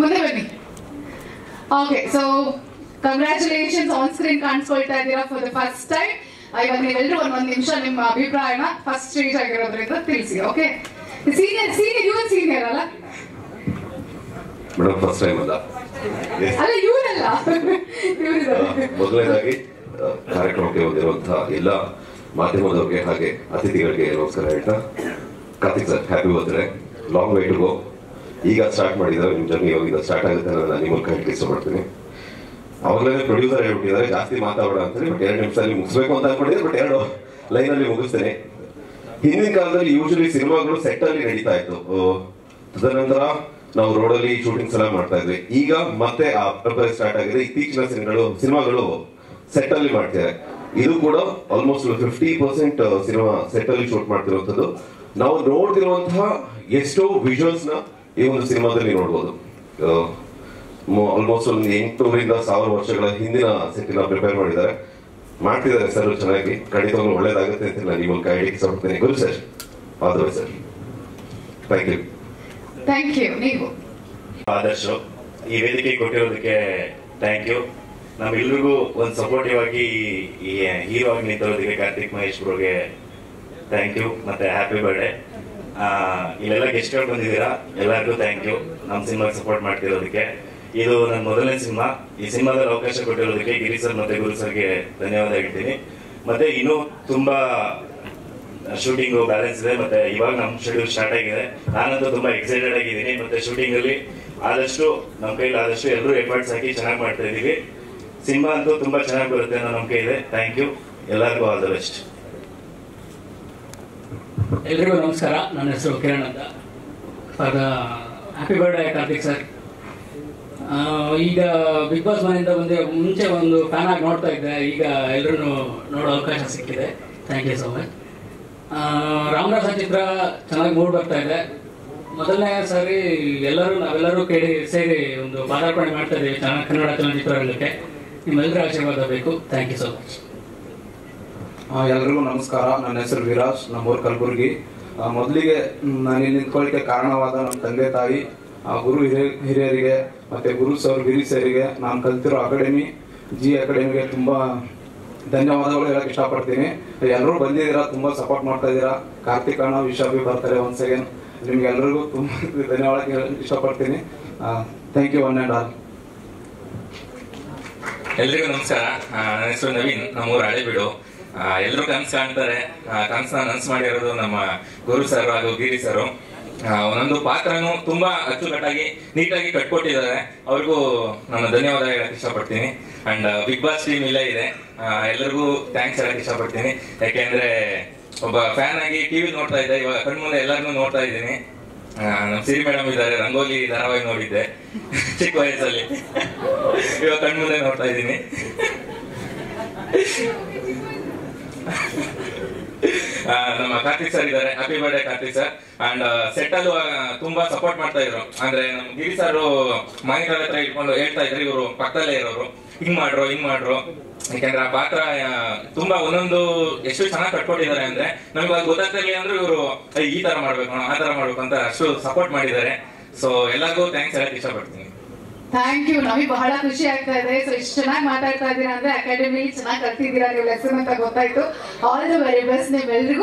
ಮುಂದೆ ಬನ್ನಿ. Okay, so congratulations. On screen ಕಾಣಿಸ್ಕೊಳ್ತಾ ಇದ್ದೀರಾ ಫಾರ್ ದ ಫಸ್ಟ್ ಟೈಮ್. ಇವಾಗ ನೀವೆಲ್ಲರೂ ಒಂದೊಂದು ನಿಮಿಷ ನಿಮ್ಮ ಅಭಿಪ್ರಾಯನ ಫಸ್ಟ್ ಸ್ಟೇಜ್ ಆಗಿರೋದ್ರಿಂದ ತಿಳಿಸಿ. ಓಕೆ, ಸೀನಿಯರ್ ಸೀನಿಯರ್ ಅಲ್ಲ ಮೇಡಮ್, ಫಸ್ಟ್ ಟೈಮ್ ಅಲ್ಲ, ಇವರಲ್ಲ. ಮೊದಲನೇದಾಗಿ ಕಾರ್ಯಕ್ರಮಕ್ಕೆ ಬಂದಿರುವಂತಹ ಎಲ್ಲ ಮಾಧ್ಯಮದವರಿಗೆ ಹಾಗೆ ಅತಿಥಿಗಳಿಗೆ ನಮಸ್ಕಾರ ಹೇಳ್ತಾ, Karthik sir happy birthday. Long way to go. ಈಗ ಸ್ಟಾರ್ಟ್ ಮಾಡಿದ್ದಾರೆ ನಿಮ್ಮ ಜರ್ನಿ, ಈಗ ಸ್ಟಾರ್ಟ್ ಆಗುತ್ತೆ ನಾನು ನಿಮ್ಮ ಮೂಲಕ ಹೇಳಕ್ಕೆ ಇಷ್ಟಪಡ್ತೀನಿ. ಅವಾಗಲೇ ಪ್ರೊಡ್ಯೂಸರ್ ಹೇಳ್ಬಿಟ್ಟಿದ್ದಾರೆ ಜಾಸ್ತಿ ಮಾತಾಡೋಣ ಅಂತೇಳಿ, ಬಟ್ 2 ನಿಮಿಷದಲ್ಲಿ ಮುಗಿಸ್ಬೇಕು ಅಂತ ಅನ್ಕೊಂಡಿದ್ದಾರೆ, ಬಟ್ 2 ಲೈನಲ್ಲಿ ಮುಗಿಸ್ತೇನೆ. ಹಿಂದಿನ ಕಾಲದಲ್ಲಿ ಯೂಶಲಿ ಸಿನಿಮಾಗಳು ಸೆಟ್ ಅಲ್ಲಿ ನಡೀತಾ ಇತ್ತು. ತದನಂತರ ನಾವು ರೋಡಲ್ಲಿ ಶೂಟಿಂಗ್ಸ್ ಎಲ್ಲ ಮಾಡ್ತಾ ಇದ್ವಿ. ಈಗ ಮತ್ತೆ ಆ ಪ್ರಿಪೇರ್ ಸ್ಟಾರ್ಟ್ ಆಗಿದೆ. ಇತ್ತೀಚಿನ ಸಿನಿಮಾಗಳು ಸೆಟ್ ಅಲ್ಲಿ ಮಾಡ್ತಿದ್ದಾರೆ. ಇದು ಕೂಡ ಆಲ್ಮೋಸ್ಟ್ 50% ಸಿನಿಮಾ ಸೆಟ್ ಅಲ್ಲಿ ಶೂಟ್ ಮಾಡ್ತಿರುವಂತದ್ದು. ನಾವು ನೋಡ್ತಿರುವಂತಹ ಎಷ್ಟೋ ವಿಜುವಲ್ಸ್ ನ ಈ ಒಂದು ಸಿನಿಮಾದಲ್ಲಿ ನೋಡ್ಬೋದು. ಆಲ್ಮೋಸ್ಟ್ ಒಂದು 800ರಿಂದ 1000 ವರ್ಷಗಳ ಹಿಂದಿನ ಸೆಟ್ಟಿನ ಪ್ರಿಪೇರ್ ಮಾಡ್ತಿದ್ದಾರೆ ಸರ್. ಚೆನ್ನಾಗಿ, ಖಂಡಿತವಾಗ್ಲೂ ಒಳ್ಳೇದಾಗುತ್ತೆ ಅಂತ ನಾನು ಈ ಮೂಲಕ ಹೇಳಕ್ಕೆ ಇಷ್ಟಪಡ್ತೇನೆ. Guru sir, all the best sir. Thank you. Thank you. ನೀವು ಆದರ್ಶ್ ಈ ವೇದಿಕೆ ಕೊಟ್ಟಿರೋದಕ್ಕೆ ಥ್ಯಾಂಕ್ ಯು. ನಮ್ಮೆಲ್ಲರಿಗೂ ಒಂದು ಸಪೋರ್ಟಿವ್ ಆಗಿ ಈ ಹೀರೋ ಆಗಿ ನಿಂತಿರೋದಕ್ಕೆ ಕಾರ್ತಿಕ್ ಮಹೇಶ್ ಅವ್ರಿಗೆ ಥ್ಯಾಂಕ್ ಯು, ಮತ್ತೆ ಹ್ಯಾಪಿ ಬರ್ಡೇ. ಇಲ್ಲೆಲ್ಲ ಗೆಸ್ಟ್ಗಳು ಬಂದಿದ್ದೀರಾ, ಎಲ್ಲರಿಗೂ ಥ್ಯಾಂಕ್ ಯು ನಮ್ಮ ಸಿನಿಮಾಗೆ ಸಪೋರ್ಟ್ ಮಾಡ್ತಿರೋದಕ್ಕೆ. ಇದು ನನ್ನ ಮೊದಲನೇ ಸಿನಿಮಾ. ಈ ಸಿನಿಮಾದಲ್ಲಿ ಅವಕಾಶ ಕೊಟ್ಟಿರೋದಕ್ಕೆ ಗಿರಿ ಸರ್ ಮತ್ತೆ ಗುರು ಸರ್ಗೆ ಧನ್ಯವಾದ ಹೇಳ್ತೀನಿ. ಮತ್ತೆ ಇನ್ನೂ ತುಂಬಾ ಶೂಟಿಂಗ್ ಬ್ಯಾಲೆನ್ಸ್ ಇದೆ, ಮತ್ತೆ ಇವಾಗ ನಮ್ಮ ಶೆಡ್ಯೂಲ್ ಸ್ಟಾರ್ಟ್ ಆಗಿದೆ. ನಾನಂತೂ ತುಂಬಾ ಎಕ್ಸೈಟೆಡ್ ಆಗಿದ್ದೀನಿ. ಮತ್ತೆ ಶೂಟಿಂಗ್ ಅಲ್ಲಿ ಆದಷ್ಟು ನಮ್ಮ ಕೈಲಿ ಆದಷ್ಟು ಎಲ್ಲರೂ ಎಫರ್ಟ್ಸ್ ಹಾಕಿ ಚೆನ್ನಾಗಿ ಮಾಡ್ತಾ ಇದೀವಿ. ಸಿನಿಮಾ ಅಂತೂ ತುಂಬಾ ಚೆನ್ನಾಗಿ ಬರುತ್ತೆ ಅನ್ನೋ ನಂಬಿಕೆ ಇದೆ. ಥ್ಯಾಂಕ್ ಯು, ಎಲ್ಲರಿಗೂ ಆಲ್ ದ ಬೆಸ್ಟ್. ಎಲ್ರಿಗೂ ನಮಸ್ಕಾರ. ನನ್ನ ಹೆಸರು ಕಿರಣ್ ಅಂತ. Happy birthday Karthik sir. ಈಗ ಬಿಗ್ ಬಾಸ್ ಮನೆಯಿಂದ ಬಂದು ಮುಂಚೆ ಒಂದು ಫ್ಯಾನ್ ಆಗಿ ನೋಡ್ತಾ ಇದ್ದೆ, ಈಗ ಎಲ್ಲರೂ ನೋಡೋ ಅವಕಾಶ ಸಿಕ್ಕಿದೆ. Thank you so much. Ramaraja ಚಿತ್ರ ಚೆನ್ನಾಗಿ ಮೂಡ್ ಬರ್ತಾ ಇದೆ. ಮೊದಲನೇ ಸಾರಿ ನಾವೆಲ್ಲರೂ ಸೇರಿ ಒಂದು ಪಾದಾರ್ಪಣೆ ಮಾಡ್ತಾ ಇದ್ದೀವಿ ಕನ್ನಡ ಚಲನಚಿತ್ರರಂಗಕ್ಕೆ. ನಿಮ್ಮೆಲ್ಲರ ಆಶೀರ್ವಾದ ಬೇಕು. Thank you so much. ಎಲ್ರಿಗೂ ನಮಸ್ಕಾರ. ನನ್ನ ಹೆಸರು ವಿರಾಜ್, ನಮ್ಮೂರು ಕಲಬುರ್ಗಿ. ಮೊದಲಿಗೆ ನಾನು ಇಲ್ಲಿ ನಿಂತ್ಕೊಳ್ಳಿಕ್ಕೆ ಕಾರಣವಾದ ನಮ್ಮ ತಂದೆ ತಾಯಿ, ಗುರು ಹಿರಿಯರಿಗೆ ಮತ್ತೆ ಗುರು ಸರ್ ಗಿರಿ ಸರಿಗೆ, ನಾನು ಕಲ್ತಿರೋ ಅಕಾಡೆಮಿ ಅಕಾಡೆಮಿಗೆ ತುಂಬಾ ಧನ್ಯವಾದಗಳು ಹೇಳಕ್ ಇಷ್ಟಪಡ್ತೀನಿ. ಎಲ್ಲರೂ ಬಂದಿದ್ದೀರಾ, ತುಂಬಾ ಸಪೋರ್ಟ್ ಮಾಡ್ತಾ ಇದ್ದೀರಾ. ಕಾರ್ತಿಕ್ ಅಣ್ಣ ವಿಶಾಬಿ ಬರ್ತಾರೆ ಒನ್ಸ್ ಅಗೇನ್. ನಿಮ್ಗೆಲ್ರಿಗೂ ತುಂಬಾ ಧನ್ಯವಾದ ಹೇಳಕ್ ಇಷ್ಟಪಡ್ತೀನಿ. Thank you one and all. ಎಲ್ರಿಗೂ ನಮಸ್ಕಾರ. ನನ್ನ ಹೆಸರು ನವೀನ್, ನಮ್ಮೂರು ಹಳೆಬೀಡು. ಎಲ್ಲರೂ ಕನಸು ಕಾಣ್ತಾರೆ. ಕನಸನ್ನ ನನಸು ಮಾಡಿರೋದು ನಮ್ಮ ಗುರು ಸರ್ ಹಾಗೂ ಗಿರಿ ಸರ್. ಒಂದೊಂದು ಪಾತ್ರನು ತುಂಬಾ ಅಚ್ಚುಕಟ್ಟಾಗಿ ನೀಟಾಗಿ ಕಟ್ಕೊಟ್ಟಿದ್ದಾರೆ. ಅವ್ರಿಗೂ ನಾನು ಧನ್ಯವಾದ ಹೇಳಕ್ ಇಷ್ಟಪಡ್ತೀನಿ. ಅಂಡ್ ಬಿಗ್ ಬಾಸ್ ಟೀಮ್ ಇಲ್ಲೇ ಇದೆ, ಎಲ್ಲರಿಗೂ ಥ್ಯಾಂಕ್ಸ್ ಹೇಳಕ್ ಇಷ್ಟಪಡ್ತೀನಿ. ಯಾಕೆಂದ್ರೆ ಒಬ್ಬ ಫ್ಯಾನ್ ಆಗಿ ಟಿವಿ ನೋಡ್ತಾ ಇದ್ದೆ, ಇವಾಗ ಕಣ್ಮುಂದೆ ಎಲ್ಲರನ್ನೂ ನೋಡ್ತಾ ಇದ್ದೀನಿ. ನಮ್ಮ ಸಿರಿ ಮೇಡಮ್ ಇದ್ದಾರೆ, ರಂಗೋಲಿ ಧಾರಾವಾಹಿ ನೋಡಿದ್ದೆ ಚಿಕ್ಕ ವಯಸ್ಸಲ್ಲಿ, ಇವಾಗ ಕಣ್ಮುಂದೆ ನೋಡ್ತಾ ಇದ್ದೀನಿ. ನಮ್ಮ ಕಾರ್ತಿಕ್ ಸರ್ ಇದ್ದಾರೆ, happy birthday Karthik sir. And set ಅಲ್ಲೂ ತುಂಬಾ ಸಪೋರ್ಟ್ ಮಾಡ್ತಾ ಇದ್ರು. ಅಂದ್ರೆ ನಮ್ ಗಿರಿ ಸರ್ ಮಾನಿಟರ್ ಹತ್ರ ಇಟ್ಕೊಂಡು ಹೇಳ್ತಾ ಇದ್ರು, ಇವರು ಪಕ್ಕದಲ್ಲೇ ಇರೋರು, ಹಿಂಗ್ ಮಾಡ್ರು. ಯಾಕಂದ್ರೆ ಆ ಪಾತ್ರ ತುಂಬಾ ಒಂದೊಂದು ಎಷ್ಟು ಚೆನ್ನಾಗಿ ಕಟ್ಕೊಟ್ಟಿದ್ದಾರೆ ಅಂದ್ರೆ ನಮ್ಗೆ ಅದು ಗೊತ್ತಾಗ್ತಿರ್ಲಿ ಅಂದ್ರೆ ಇವರು ಈ ತರ ಮಾಡ್ಬೇಕು ಆ ತರ ಮಾಡ್ಬೇಕು ಅಂತ ಅಷ್ಟು ಸಪೋರ್ಟ್ ಮಾಡಿದ್ದಾರೆ. ಸೊ ಎಲ್ಲರಿಗೂ ಥ್ಯಾಂಕ್ಸ್ ಹೇಳಕ್ ಇಷ್ಟಪಡ್ತೀನಿ. Thank you. ನಮಗೆ ಬಹಳ ಖುಷಿ ಆಗ್ತಾ ಇದೆ. ಸೊ ಇಷ್ಟು ಚೆನ್ನಾಗಿ ಮಾತಾಡ್ತಾ ಇದ್ದೀರಾ ಅಂದ್ರೆ ಅಕಾಡೆಮಿ ಚೆನ್ನಾಗಿ ಕಲ್ತಿದ್ದೀರಾ ನೀವು ಲೆಸನ್ ಅಂತ ಗೊತ್ತಾಯ್ತು. ಆಲ್ ದ ವೆರಿ ಬೆಸ್ಟ್ ನಿಮ್ಮೆಲ್ರಿಗೂ.